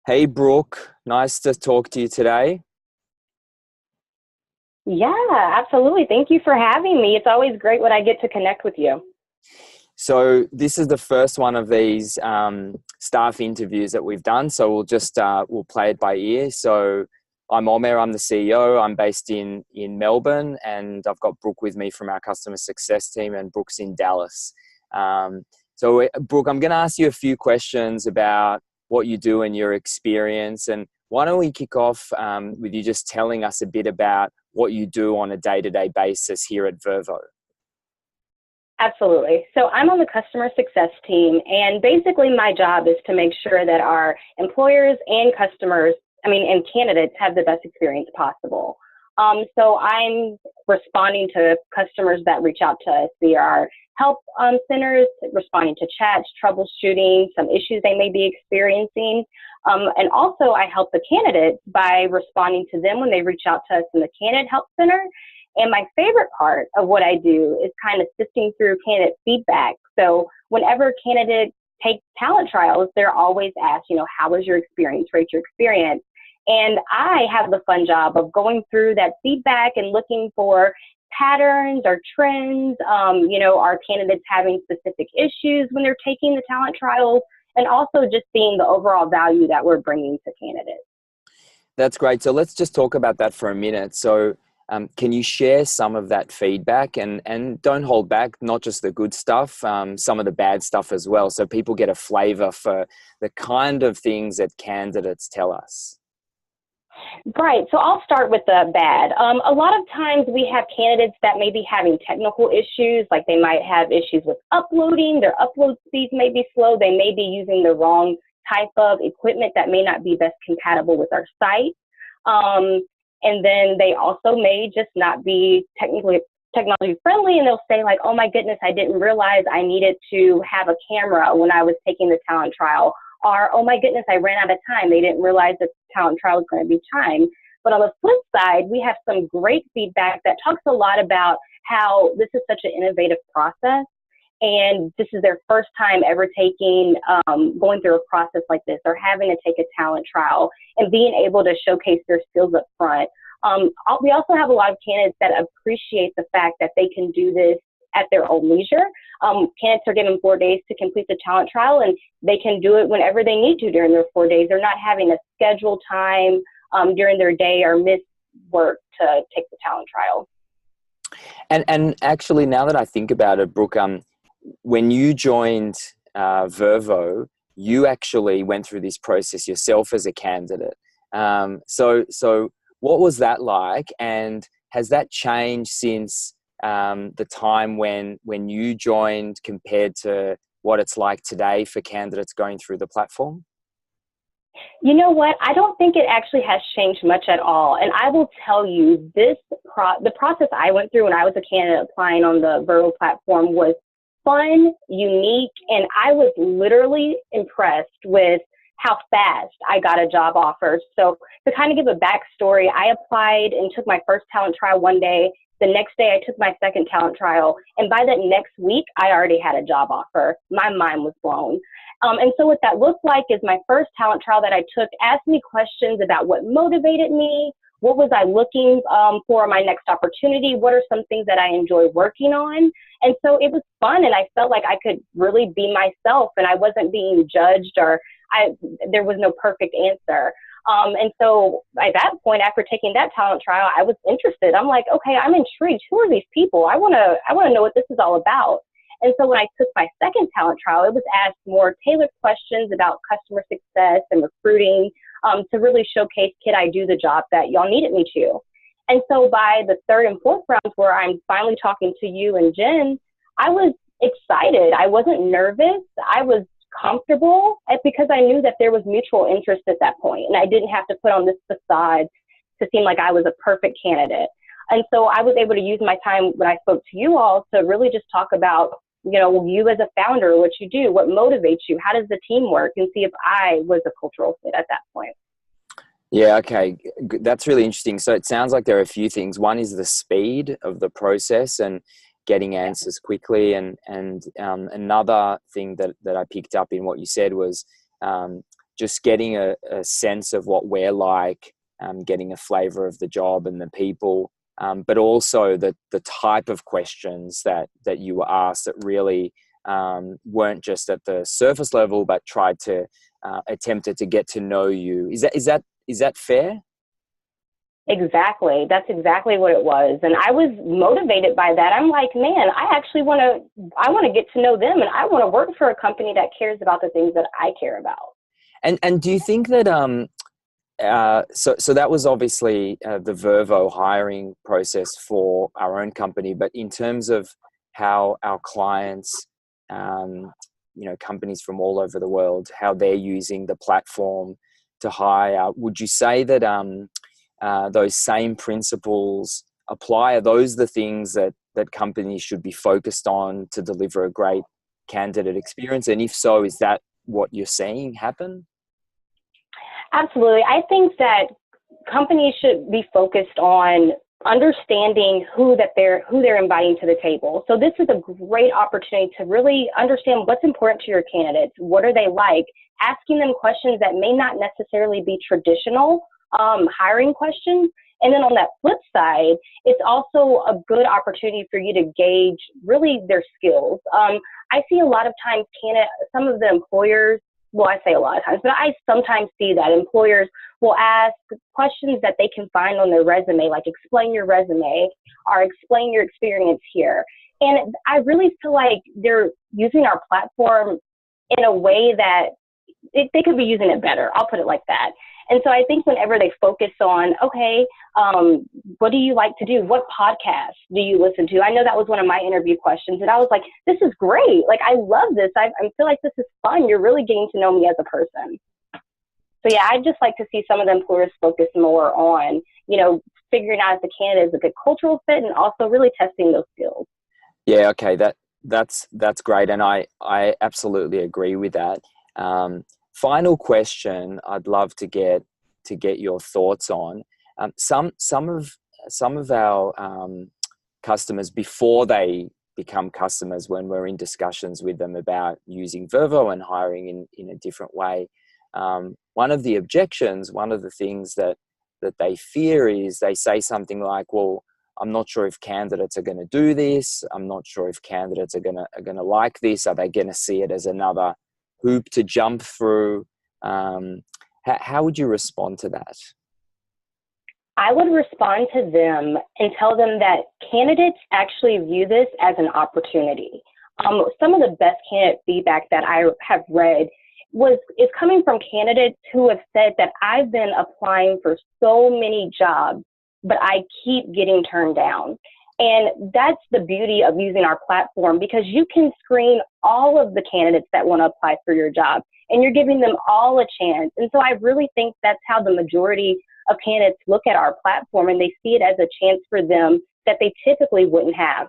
Hey, Brooke, nice to talk to you today. Yeah, absolutely. Thank you for having me. It's always great when I get to connect with you. So this is the first one of these staff interviews that we've done. So we'll play it by ear. So I'm Omer, I'm the CEO. I'm based in Melbourne, and I've got Brooke with me from our customer success team, and Brooke's in Dallas. Brooke, I'm going to ask you a few questions about what you do and your experience. And why don't we kick off with you just telling us a bit about what you do on a day-to-day basis here at Vervoe? Absolutely. So I'm on the customer success team, and basically my job is to make sure that our employers and customers, and candidates have the best experience possible. So I'm responding to customers that reach out to us via our help centers, responding to chats, troubleshooting some issues they may be experiencing. And also I help the candidates by responding to them when they reach out to us in the candidate help center. And my favorite part of what I do is kind of sifting through candidate feedback. So whenever candidates take talent trials, they're always asked, how was your experience, rate your experience. And I have the fun job of going through that feedback and looking for patterns or trends, are candidates having specific issues when they're taking the talent trials, and also just seeing the overall value that we're bringing to candidates. That's great. So let's just talk about that for a minute. Can you share some of that feedback and don't hold back, not just the good stuff, some of the bad stuff as well, so people get a flavor for the kind of things that candidates tell us? Right. So I'll start with the bad. A lot of times we have candidates that may be having technical issues, like they might have issues with uploading, their upload speeds may be slow, they may be using the wrong type of equipment that may not be best compatible with our site. And then they also may just not be technology friendly, and they'll say like, oh my goodness, I didn't realize I needed to have a camera when I was taking the talent trial. Or, oh my goodness, I ran out of time. They didn't realize that the talent trial was going to be timed. But on the flip side, we have some great feedback that talks a lot about how this is such an innovative process. And this is their first time ever going through a process like this, or having to take a talent trial and being able to showcase their skills up front. We also have a lot of candidates that appreciate the fact that they can do this at their own leisure. Candidates are given 4 days to complete the talent trial, and they can do it whenever they need to during their 4 days. They're not having to schedule time during their day or miss work to take the talent trial. And actually, now that I think about it, Brooke, when you joined Vervoe, you actually went through this process yourself as a candidate. So what was that like? And has that changed since the time when you joined compared to what it's like today for candidates going through the platform? You know what? I don't think it actually has changed much at all. And I will tell you, the process I went through when I was a candidate applying on the Vervoe platform was fun, unique, and I was literally impressed with how fast I got a job offer. So to kind of give a backstory, I applied and took my first talent trial one day. The next day I took my second talent trial, and by that next week, I already had a job offer. My mind was blown. And so what that looked like is my first talent trial that I took asked me questions about what motivated me, what was I looking for my next opportunity, what are some things that I enjoy working on. And so it was fun, and I felt like I could really be myself, and I wasn't being judged, or there was no perfect answer. And so at that point, after taking that talent trial, I was interested. I'm like, okay, I'm intrigued. Who are these people? I want to know what this is all about. And so when I took my second talent trial, it was asked more tailored questions about customer success and recruiting, to really showcase, could I do the job that y'all needed me to? And so by the third and fourth rounds, where I'm finally talking to you and Jen, I was excited. I wasn't nervous. I was comfortable, because I knew that there was mutual interest at that point, and I didn't have to put on this facade to seem like I was a perfect candidate. And so I was able to use my time when I spoke to you all to really just talk about, you as a founder, what you do, what motivates you, how does the team work, and see if I was a cultural fit at that point. Yeah, okay. That's really interesting. So it sounds like there are a few things. One is the speed of the process and getting answers quickly. And another thing that I picked up in what you said was just getting a sense of what we're like, getting a flavor of the job and the people, but also the type of questions that you were asked that really weren't just at the surface level, but tried to attempted to get to know you. Is that fair? Exactly. That's exactly what it was. And I was motivated by that. I'm like, man, I want to get to know them, and I want to work for a company that cares about the things that I care about. And do you think that so that was obviously the Vervoe hiring process for our own company, but in terms of how our clients, companies from all over the world, how they're using the platform to hire, would you say that those same principles apply? Are those the things that companies should be focused on to deliver a great candidate experience? And if so, is that what you're seeing happen? Absolutely. I think that companies should be focused on understanding who they're inviting to the table. So this is a great opportunity to really understand what's important to your candidates. What are they like? Asking them questions that may not necessarily be traditional hiring questions. And then on that flip side, it's also a good opportunity for you to gauge really their skills. I see a lot of times some of the employers, well, I say a lot of times, but I sometimes see that employers will ask questions that they can find on their resume, like explain your resume or explain your experience here. And I really feel like they're using our platform in a way that they could be using it better. I'll put it like that. And so I think whenever they focus on, okay, what do you like to do? What podcasts do you listen to? I know that was one of my interview questions, and I was like, this is great. Like, I love this. I feel like this is fun. You're really getting to know me as a person. So yeah, I'd just like to see some of the employers focus more on, figuring out if the candidate is a good cultural fit and also really testing those skills. Yeah. Okay. That's great. And I absolutely agree with that. Final question I'd love to get your thoughts on. Some of our customers, before they become customers, when we're in discussions with them about using Vervoe and hiring in a different way, one of the objections, one of the things that they fear is they say something like, well, I'm not sure if candidates are going to do this. I'm not sure if candidates are going to like this. Are they going to see it as another hoop to jump through? How would you respond to that? I would respond to them and tell them that candidates actually view this as an opportunity. Some of the best candidate feedback that I have read is coming from candidates who have said that I've been applying for so many jobs, but I keep getting turned down. And that's the beauty of using our platform, because you can screen all of the candidates that want to apply for your job, and you're giving them all a chance. And so I really think that's how the majority of candidates look at our platform, and they see it as a chance for them that they typically wouldn't have.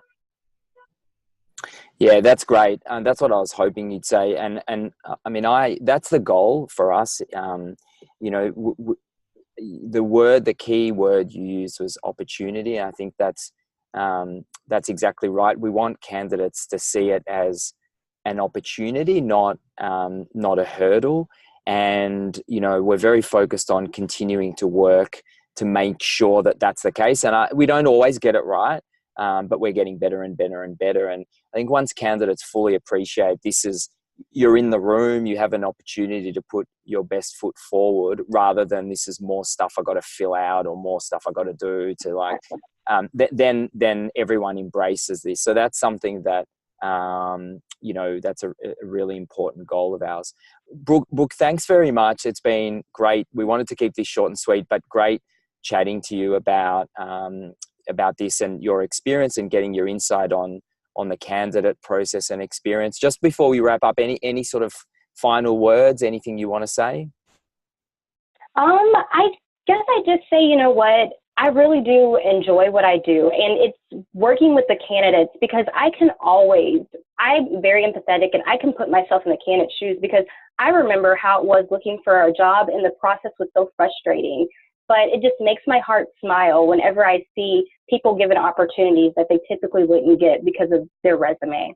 Yeah, that's great. That's what I was hoping you'd say. And I mean, that's the goal for us. The key word you used was opportunity. I think that's exactly right. We want candidates to see it as an opportunity, not a hurdle. And we're very focused on continuing to work to make sure that that's the case. And we don't always get it right, but we're getting better and better and better. And I think once candidates fully appreciate you're in the room, you have an opportunity to put your best foot forward, rather than this is more stuff I got to fill out or more stuff I got to do then everyone embraces this. So that's something that, that's a really important goal of ours. Brooke, thanks very much. It's been great. We wanted to keep this short and sweet, but great chatting to you about this and your experience and getting your insight on the candidate process and experience. Just before we wrap up, any sort of final words, anything you want to say? I guess I just say, what, I really do enjoy what I do, and it's working with the candidates, because I'm very empathetic, and I can put myself in the candidate's shoes, because I remember how it was looking for a job, and the process was so frustrating. But it just makes my heart smile whenever I see people given opportunities that they typically wouldn't get because of their resume.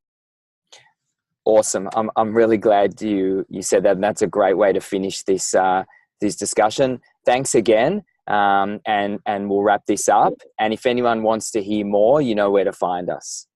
Awesome. I'm really glad you said that. And that's a great way to finish this discussion. Thanks again. And we'll wrap this up. And if anyone wants to hear more, you know where to find us.